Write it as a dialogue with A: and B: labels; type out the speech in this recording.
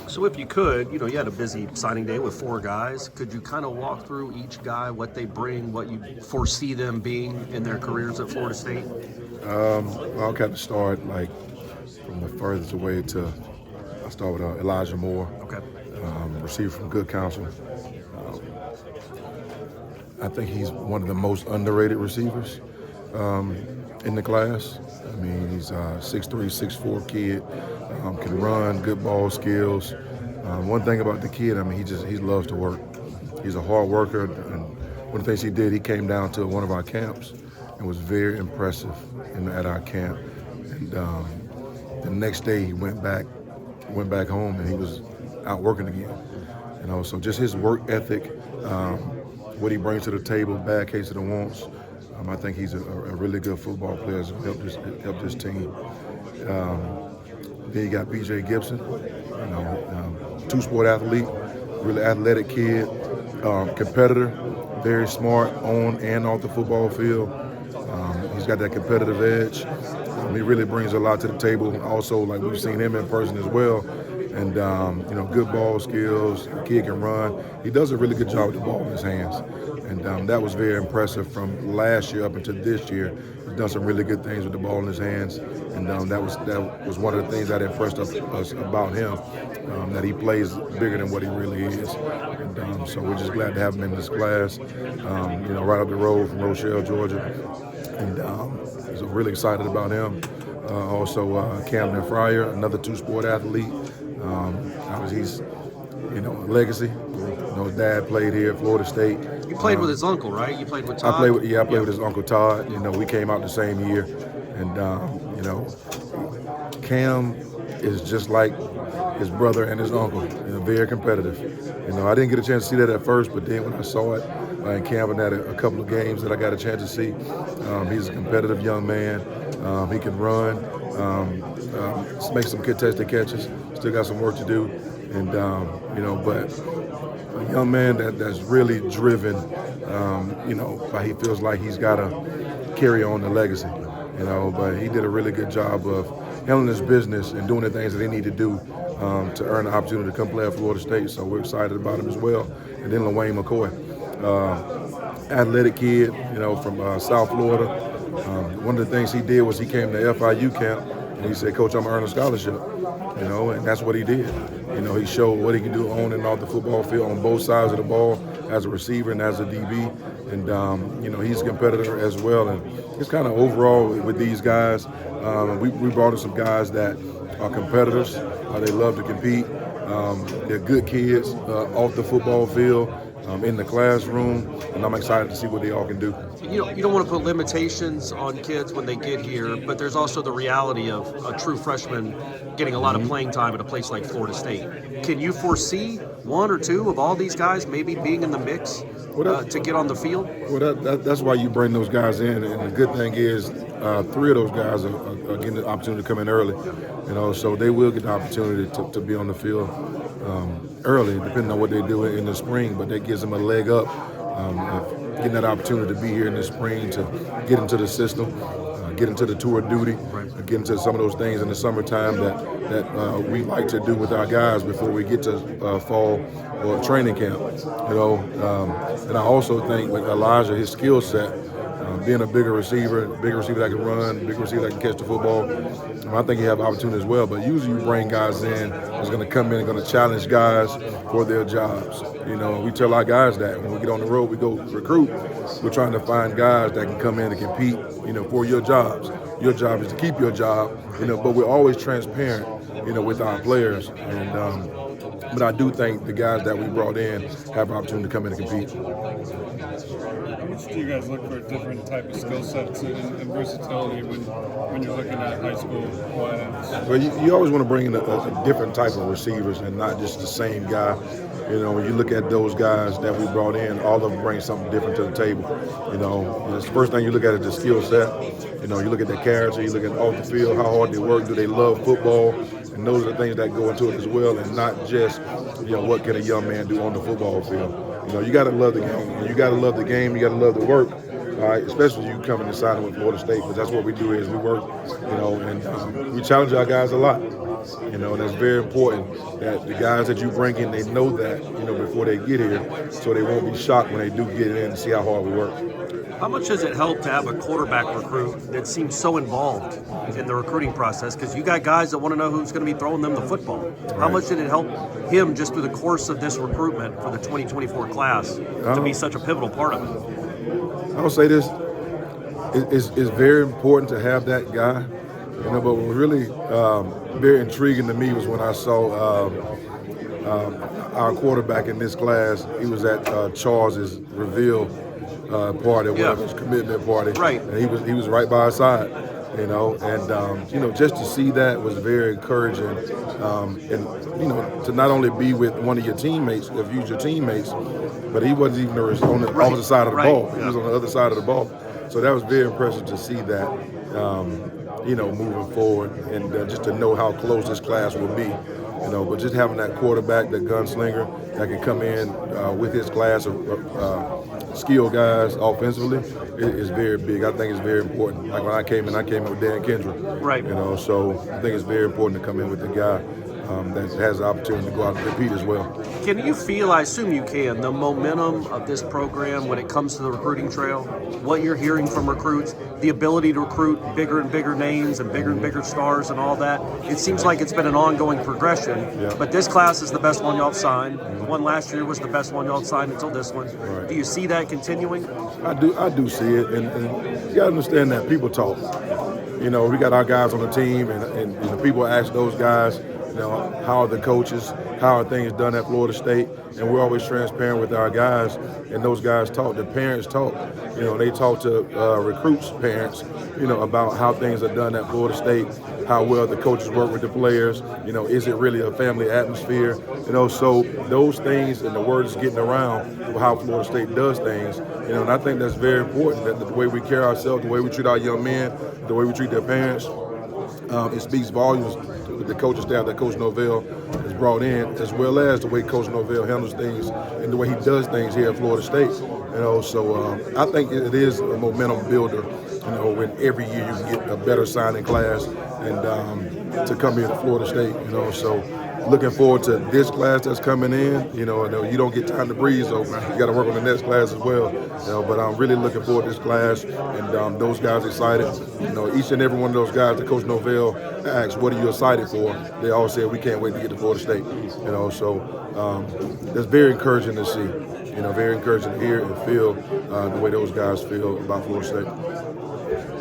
A: So if you could, you had a busy signing day with 4 guys. Could you kind of walk through each guy, what they bring, what you foresee them being in their careers at Florida State?
B: I'll kind of start like from the furthest away to I start with Elijah Moore,
A: Okay.
B: receiver from Good Counsel. I think he's one of the most underrated receivers in the class. I mean, he's a 6'3", 6'4" kid, can run, good ball skills. One thing about the kid, I mean, he loves to work. He's a hard worker, and one of the things he did, he came down to one of our camps and was very impressive at our camp. And the next day, he went back home, and he was out working again. So just his work ethic, what he brings to the table, bad case of the wants. I think he's a really good football player. Has helped his team. Then you got B.J. Gibson, two-sport athlete, really athletic kid, competitor, very smart on and off the football field. He's got that competitive edge. He really brings a lot to the table. Also, like we've seen him in person as well. And, good ball skills. The kid can run. He does a really good job with the ball in his hands. And that was very impressive from last year up into this year. He's done some really good things with the ball in his hands. And that was one of the things that impressed us about him, that he plays bigger than what he really is. And so we're just glad to have him in this class, right up the road from Rochelle, Georgia. And so really excited about him. Also, Camden Fryer, another two-sport athlete. He's, a legacy. His dad played here at Florida State.
A: You played with his uncle, right? You played with Todd?
B: I played with his uncle Todd. We came out the same year. And, Cam is just like his brother and his uncle, very competitive. I didn't get a chance to see that at first, but then when I saw it, in Camden had a couple of games that I got a chance to see. He's a competitive young man. He can run, make some contested catches. Still got some work to do, and but a young man that's really driven. He feels like he's got to carry on the legacy. But he did a really good job of handling his business and doing the things that they need to do to earn the opportunity to come play at Florida State. So we're excited about him as well. And then LaWayne McCoy, athletic kid, from South Florida. One of the things he did was he came to FIU camp and he said, "Coach, I'm going to earn a scholarship." And that's what he did. He showed what he can do on and off the football field on both sides of the ball as a receiver and as a DB. And, he's a competitor as well. And it's kind of overall with these guys, we brought in some guys that are competitors. They love to compete. They're good kids off the football field, in the classroom, and I'm excited to see what they all can do.
A: You don't want to put limitations on kids when they get here, but there's also the reality of a true freshman getting a lot of playing time at a place like Florida State. Can you foresee one or two of all these guys maybe being in the mix to get on the field?
B: Well, that's why you bring those guys in, and the good thing is 3 of those guys are getting the opportunity to come in early, so they will get the opportunity to be on the field early, depending on what they do in the spring, but that gives them a leg up, getting that opportunity to be here in the spring, to get into the system, get into the tour duty, get into some of those things in the summertime that we like to do with our guys before we get to fall or training camp. And I also think with Elijah, his skill set, being a bigger receiver that can run, bigger receiver that can catch the football, I think he have opportunity as well. But usually you bring guys in that's going to come in and going to challenge guys for their jobs. We tell our guys that when we get on the road, we go recruit. We're trying to find guys that can come in and compete, for your jobs. Your job is to keep your job, but we're always transparent, with our players. And but I do think the guys that we brought in have an opportunity to come in and compete.
C: How much do you guys look for different type of skill sets and versatility when you're looking at high school wideouts?
B: Well, you always want to bring in a different type of receivers and not just the same guy. When you look at those guys that we brought in, all of them bring something different to the table. The first thing you look at is the skill set. You look at their character, you look at off the field, how hard they work, do they love football? And those are the things that go into it as well, and not just, what can a young man do on the football field. You got to love the game. You got to love the game. You got to love the work. All right, especially you coming and signing with Florida State, because that's what we do is we work, and we challenge our guys a lot. You know, and it's very important that the guys that you bring in, they know that, you know, before they get here, so they won't be shocked when they do get in and see how hard we work.
A: How much does it help to have a quarterback recruit that seems so involved in the recruiting process? Because you got guys that want to know who's going to be throwing them the football. How much did it help him just through the course of this recruitment for the 2024 class to be such a pivotal part of it?
B: I'll say this, it's very important to have that guy, you know, but what was really very intriguing to me was when I saw our quarterback in this class. He was at Charles's reveal party, whatever his commitment party,
A: right?
B: And he was right by our side, you know, and you know, just to see that was very encouraging, and you know, to not only be with one of your teammates, if you your teammates, but he wasn't even on the opposite side of the ball. He was on the other side of the ball, so that was very impressive to see that, you know, moving forward, and just to know how close this class will be. You know, but just having that quarterback, that gunslinger, that can come in with his class of skilled guys offensively is very big. I think it's very important. Like when I came in with Dan Kendra.
A: Right.
B: You know, so I think it's very important to come in with the guy that has the opportunity to go out and compete as well.
A: Can you feel, I assume you can, the momentum of this program when it comes to the recruiting trail? What you're hearing from recruits, the ability to recruit bigger and bigger names and bigger stars and all that. It seems like it's been an ongoing progression, but this class is the best one y'all signed. The one last year was the best one y'all signed until this one.
B: Right.
A: Do you see that continuing?
B: I do see it, and you got to understand that people talk. You know, we got our guys on the team, and you know, people ask those guys, you know, how are the coaches, how are things done at Florida State, and we're always transparent with our guys, and those guys talk, the parents talk, you know, they talk to recruits' parents, you know, about how things are done at Florida State, how well the coaches work with the players, you know, is it really a family atmosphere, you know, so those things and the word is getting around of how Florida State does things, you know, and I think that's very important, that the way we carry ourselves, the way we treat our young men, the way we treat their parents, it speaks volumes to the coaching staff that Coach Norvell has brought in, as well as the way Coach Norvell handles things and the way he does things here at Florida State. You know, so I think it is a momentum builder. You know, when every year you can get a better signing class and to come here to Florida State. You know, so looking forward to this class that's coming in. You know, you don't get time to breathe, so you got to work on the next class as well. You know, but I'm really looking forward to this class, and those guys excited. You know, each and every one of those guys that Coach Norvell asked, "What are you excited for?" They all said, "We can't wait to get to Florida State." You know, so that's very encouraging to see. You know, very encouraging to hear and feel the way those guys feel about Florida State.